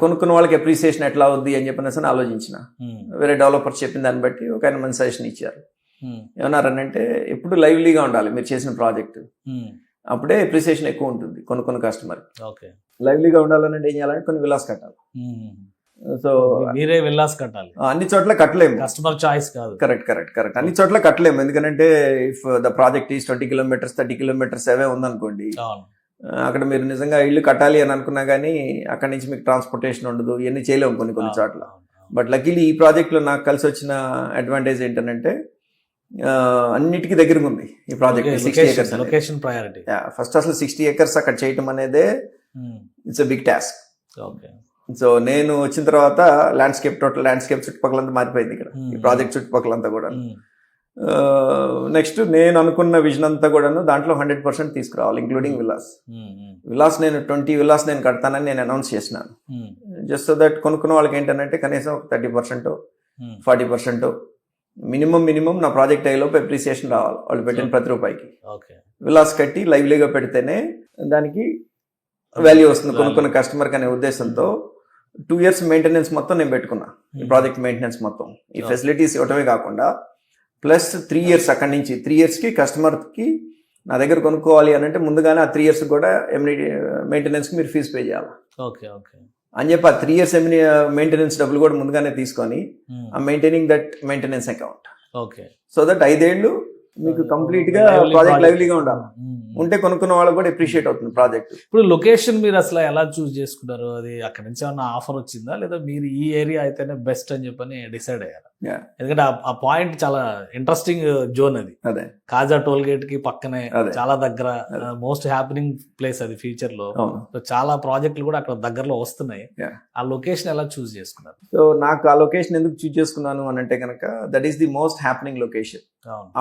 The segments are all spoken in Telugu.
కొనుక్కున్న వాళ్ళకి అప్రిసియేషన్ ఎట్లా అవుద్ది అని చెప్పిన ఆలోచించిన. వేరే డెవలపర్స్ చెప్పిన దాన్ని బట్టి ఒక ఆయన మంచి సజెషన్ ఇచ్చారు. ఏమన్నారనంటే ఎప్పుడు లైవ్లీగా ఉండాలి మీరు చేసిన ప్రాజెక్ట్, అప్పుడే అప్రిసియేషన్ ఎక్కువ ఉంటుంది కొనుక్కున్న కస్టమర్. లైవ్లీగా ఉండాలంటే ఏం చేయాలంటే కొన్ని విలాస్ కట్టాలి. సో మీరే విల్లాస్ కట్టాలి, అన్ని చోట్ల కట్టలేము, కస్టమర్ చాయిస్ కాదు. కరెక్ట్ అన్ని చోట్ల కట్టలేము. ఎందుకంటే if the project is 20 kilometers 30 kilometers అవే ఉందనుకోండి, అక్కడ మీరు నిజంగా ఇల్లు కట్టాలి అని అనుకున్నా కానీ అక్కడ నుంచి మీకు ట్రాన్స్పోర్టేషన్ ఉండదు, ఇవన్నీ చేయలేము కొన్ని చోట్ల. బట్ లక్కీలీ ఈ ప్రాజెక్ట్లో నాకు కలిసి వచ్చిన అడ్వాంటేజ్ ఏంటంటే అన్నిటికీ దగ్గరగా ఉంది ఈ project. 60 acres location priority. First అసలు 60 acres అక్కడ చేయటం అనేదే it's a big task. So నేను వచ్చిన తర్వాత టోటల్ ల్యాండ్స్కేప్ చుట్టుపక్కలంతా మారిపోయింది ఇక్కడ, ఈ ప్రాజెక్ట్ చుట్టుపక్కలంతా కూడా. నెక్స్ట్ నేను అనుకున్న విజన్ అంతా కూడాను దాంట్లో 100% తీసుకురావాలి, ఇంక్లూడింగ్ విలాస్. నేను 20 విలాస్ నేను కడతానని నేను అనౌన్స్ చేసినాను. జస్ట్ సో దట్ కొనుక్కున్న వాళ్ళకి ఏంటంటే కనీసం 30% 40% మినిమం నా ప్రాజెక్ట్ అయ్యేలోపు అప్రిసియేషన్ రావాలి వాళ్ళు పెట్టిన ప్రతి రూపాయికి. విలాస్ కట్టి లైవ్లీగా పెడితేనే దానికి వాల్యూ వస్తుంది కొనుక్కున్న కస్టమర్కి అనే ఉద్దేశంతో 2 years మెయింటెనెన్స్ మొత్తం నేను పెట్టుకున్నా. ఈ ప్రాజెక్ట్ మెయింటెనెన్స్ మొత్తం ఈ ఫెసిలిటీస్ ఇవ్వటమే కాకుండా ప్లస్ 3 years అక్కడి నుంచి 3 yearsకి కస్టమర్కి నా దగ్గర కొనుక్కోవాలి అని అంటే ముందుగానే ఆ 3 years కూడా మెయింటెనెన్స్కి మీరు ఫీజు పే చేయాలి అని చెప్పి ఆ 3 years మెయింటెనెన్స్ డబ్బులు కూడా ముందుగానే తీసుకొని ఆ maintaining that maintenance account, so that 5 ఏళ్ళు మీకు కంప్లీట్ గా ప్రాజెక్ట్ లైవ్లీగా ఉండాలి. ఉంటే కొనుక్కున్న వాళ్ళకి కూడా అప్రిషియేట్ అవుతుంది ప్రాజెక్ట్. ఇప్పుడు లొకేషన్ మీరు అసలు ఎలా చూస్ చేసుకున్నారు? అది అక్కడ నుంచి ఏమన్నా ఆఫర్ వచ్చిందా, లేదా మీరు ఈ ఏరియా అయితేనే బెస్ట్ అని చెప్పని డిసైడ్ అయ్యారు? ఎందుకంటే ఆ పాయింట్ చాలా ఇంట్రెస్టింగ్ జోన్ అది. అదే కాజా టోల్ గేట్ కి పక్కనే చాలా దగ్గర, మోస్ట్ హ్యాపెనింగ్ ప్లేస్ అది ఫ్యూచర్ లో. చాలా ప్రాజెక్టులు కూడా అక్కడ దగ్గరలో వస్తున్నాయి. ఆ లొకేషన్ ఎలా చూస్ చేసుకున్నారు? సో నాకు ఆ లొకేషన్ ఎందుకు చూస్ చేసుకున్నాను అని అంటే కనుక that is the most happening location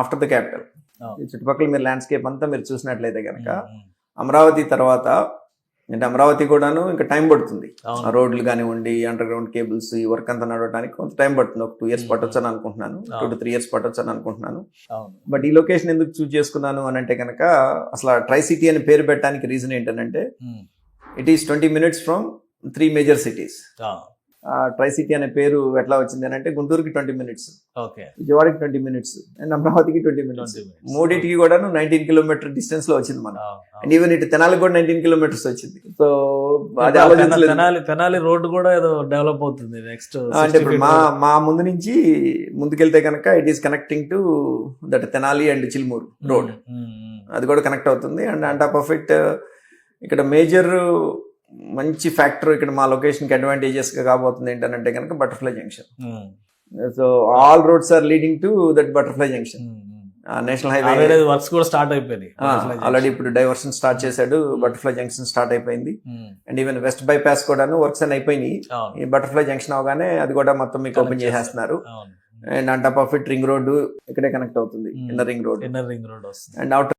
after the capital. చుట్టుపక్కల మీరు ల్యాండ్స్కేప్ అంతా మీరు చూసినట్లయితే కనుక అమరావతి తర్వాత అంటే అమరావతి కూడాను ఇంకా టైం పడుతుంది, రోడ్లు కానివ్వండి, అండర్ గ్రౌండ్ కేబుల్స్, ఈ వర్క్ అంతా నడవడానికి కొంత టైం పడుతుంది. ఒక 2 years పట్టొచ్చు అని అనుకుంటున్నాను, 2 to 3 years పట్టొచ్చు అని అనుకుంటున్నాను. బట్ ఈ లొకేషన్ ఎందుకు చూస్ చేసుకున్నాను అని అంటే కనుక అసలు ట్రై సిటీ అని పేరు పెట్టడానికి రీజన్ ఏంటంటే it is 20 minutes from 3 major cities. Try city అనే పేరు ఎట్లా వచ్చింది అని అంటే గుంటూరుకి 20 minutes, విజయవాడకి 20 minutes అండ్ అమరావతికి 20 minutes. మూడింటికి కూడా 19 kilometer డిస్టెన్స్ లో వచ్చింది మనం. అండ్ ఈవెన్ ఇటు తెనాలికి కూడా 19 kilometers వచ్చింది. సో అదే ఆలోచించలేదు. తెనాలి రోడ్ కూడా ఏదో డెవలప్ అవుతుంది నెక్స్ట్. అంటే ఇప్పుడు మా ముందు నుంచి ముందుకెళ్తే కనుక it is connecting to that Tenali and Chilmuru road, అది కూడా కనెక్ట్ అవుతుంది. And on top of it ఇక్కడ మేజర్ మంచి ఫ్యాక్టర్ ఇక్కడ మా లొకేషన్కి అడ్వాంటేజెస్ గా కాబోతుంది ఏంటంటే కనుక butterfly junction. So all roads are leading to that butterfly junction. National highway works కూడా స్టార్ట్ అయిపోయింది ఆల్రెడీ, ఇప్పుడు డైవర్షన్ స్టార్ట్ చేశాడు, బటర్ఫ్లై జంక్షన్ స్టార్ట్ అయిపోయింది. అండ్ ఈవెన్ వెస్ట్ బైపాస్ కూడాను వర్క్స్ అని అయిపోయినాయి. ఈ బటర్ఫ్లై జంక్షన్ అవగానే అది కూడా మొత్తం మీకు ఓపెన్ చేసేస్తున్నారు. And on top of it ring road ఇక్కడే కనెక్ట్ అవుతుంది, ఇన్నర్ రింగ్ రోడ్. వస్తుంది. And outer